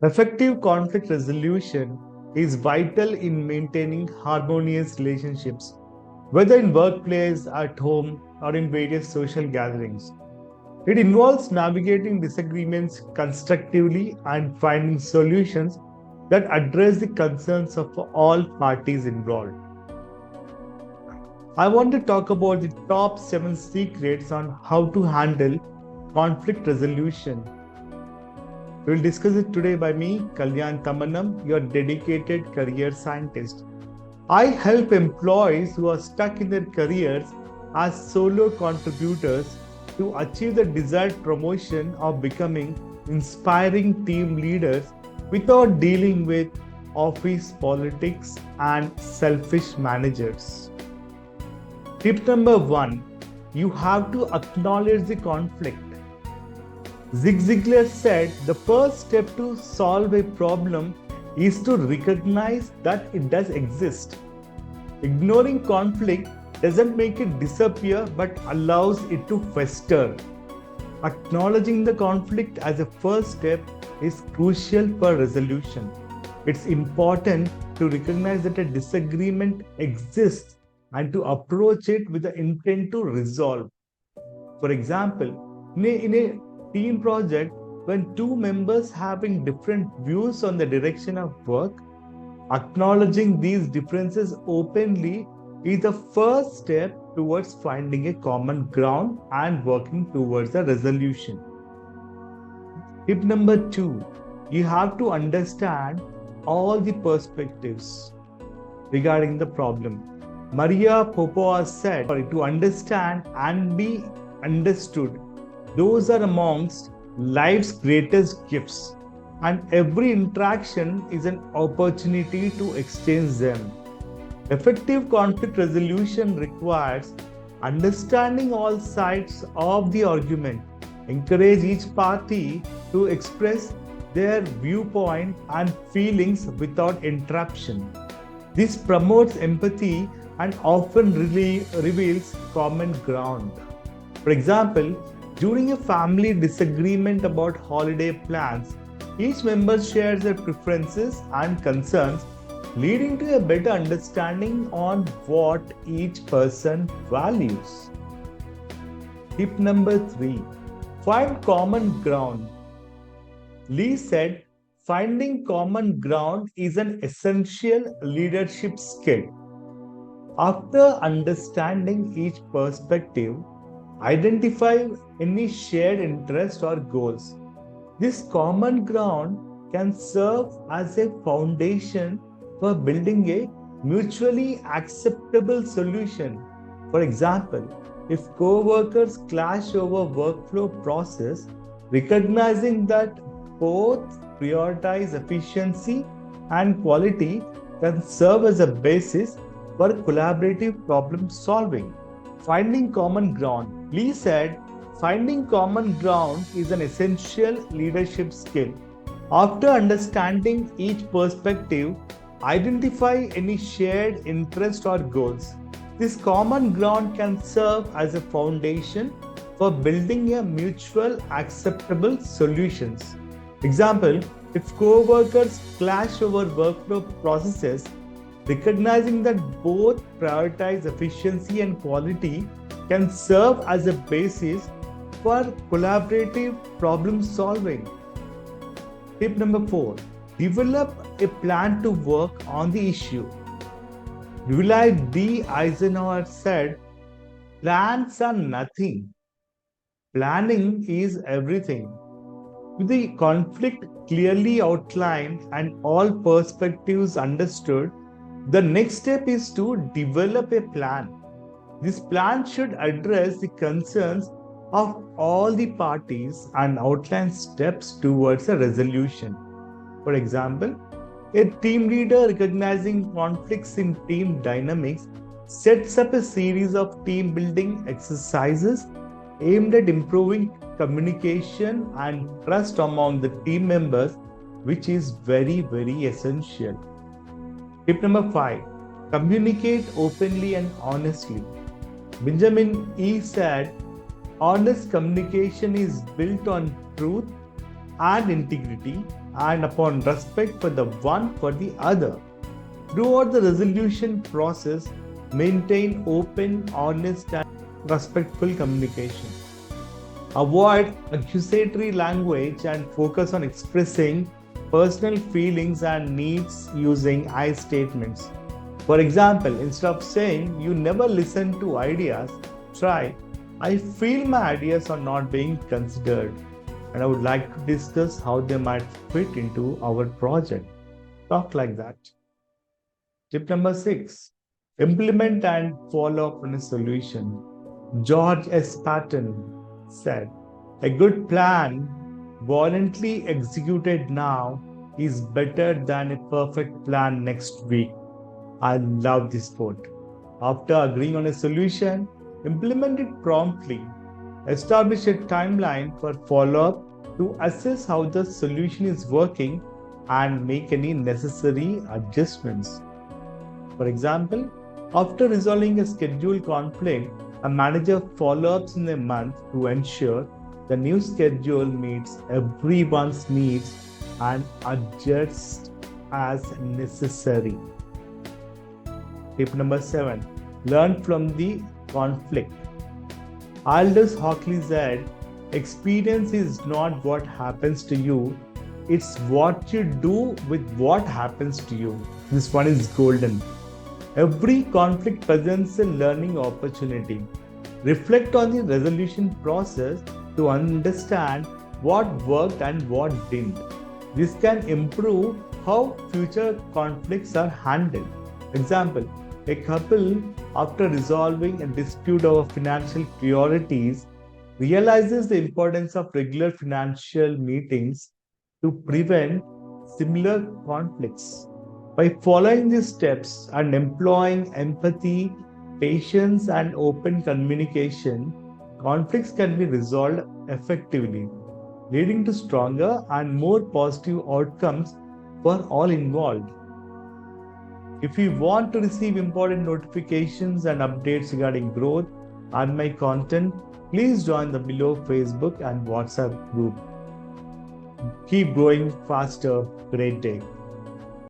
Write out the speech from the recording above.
Effective conflict resolution is vital in maintaining harmonious relationships, whether in workplace, at home, or in various social gatherings. It involves navigating disagreements constructively and finding solutions that address the concerns of all parties involved. I want to talk about the top 7 secrets on how to handle conflict resolution. We will discuss it today by me, Kalyan Thamanam, your dedicated career scientist. I help employees who are stuck in their careers as solo contributors to achieve the desired promotion of becoming inspiring team leaders without dealing with office politics and selfish managers. Tip number 1, you have to acknowledge the conflict. Zig Ziglar said the first step to solve a problem is to recognize that it does exist. Ignoring conflict doesn't make it disappear but allows it to fester. Acknowledging the conflict as a first step is crucial for resolution. It's important to recognize that a disagreement exists and to approach it with the intent to resolve. For example, in a team project, when two members having different views on the direction of work, acknowledging these differences openly is the first step towards finding a common ground and working towards a resolution. Tip number 2, you have to understand all the perspectives regarding the problem. Maria Popova said, to understand and be understood, those are amongst life's greatest gifts, and every interaction is an opportunity to exchange them. Effective conflict resolution requires understanding all sides of the argument, encourage each party to express their viewpoint and feelings without interruption. This promotes empathy and often reveals common ground. For example, during a family disagreement about holiday plans, each member shares their preferences and concerns, leading to a better understanding on what each person values. Tip number 3, find common ground. Lee said, finding common ground is an essential leadership skill. After understanding each perspective, identify any shared interest or goals. This common ground can serve as a foundation for building a mutually acceptable solution. For example, if co-workers clash over workflow process, recognizing that both prioritize efficiency and quality can serve as a basis for collaborative problem solving. Finding common ground. Lee said, finding common ground is an essential leadership skill. After understanding each perspective, identify any shared interest or goals. This common ground can serve as a foundation for building a mutual acceptable solutions. Example, if co-workers clash over workflow processes, recognizing that both prioritize efficiency and quality can serve as a basis for collaborative problem solving. Tip number 4, develop a plan to work on the issue. Dwight D. Eisenhower said, plans are nothing. Planning is everything. With the conflict clearly outlined and all perspectives understood, the next step is to develop a plan. This plan should address the concerns of all the parties and outline steps towards a resolution. For example, a team leader recognizing conflicts in team dynamics sets up a series of team building exercises aimed at improving communication and trust among the team members, which is very, very essential. Tip number 5, communicate openly and honestly. Benjamin E. said, honest communication is built on truth and integrity and upon respect for the one for the other. Throughout the resolution process, maintain open, honest, and respectful communication. Avoid accusatory language and focus on expressing personal feelings and needs using I statements. For example, instead of saying you never listen to ideas, try I feel my ideas are not being considered, and I would like to discuss how they might fit into our project. Talk like that. Tip number 6, implement and follow up on a solution. George S. Patton said, a good plan, violently executed now, is better than a perfect plan next week. I love this quote. After agreeing on a solution, implement it promptly. Establish a timeline for follow-up to assess how the solution is working and make any necessary adjustments. For example, after resolving a schedule conflict, a manager follow-ups in a month to ensure the new schedule meets everyone's needs and adjusts as necessary. Tip number 7, learn from the conflict. Aldous Huxley said, experience is not what happens to you, it's what you do with what happens to you. This one is golden. Every conflict presents a learning opportunity. Reflect on the resolution process to understand what worked and what didn't. This can improve how future conflicts are handled. Example, a couple, after resolving a dispute over financial priorities, realizes the importance of regular financial meetings to prevent similar conflicts. By following these steps and employing empathy, patience, and open communication, conflicts can be resolved effectively, leading to stronger and more positive outcomes for all involved. If you want to receive important notifications and updates regarding growth and my content, please join the below Facebook and WhatsApp group. Keep growing faster. Great day.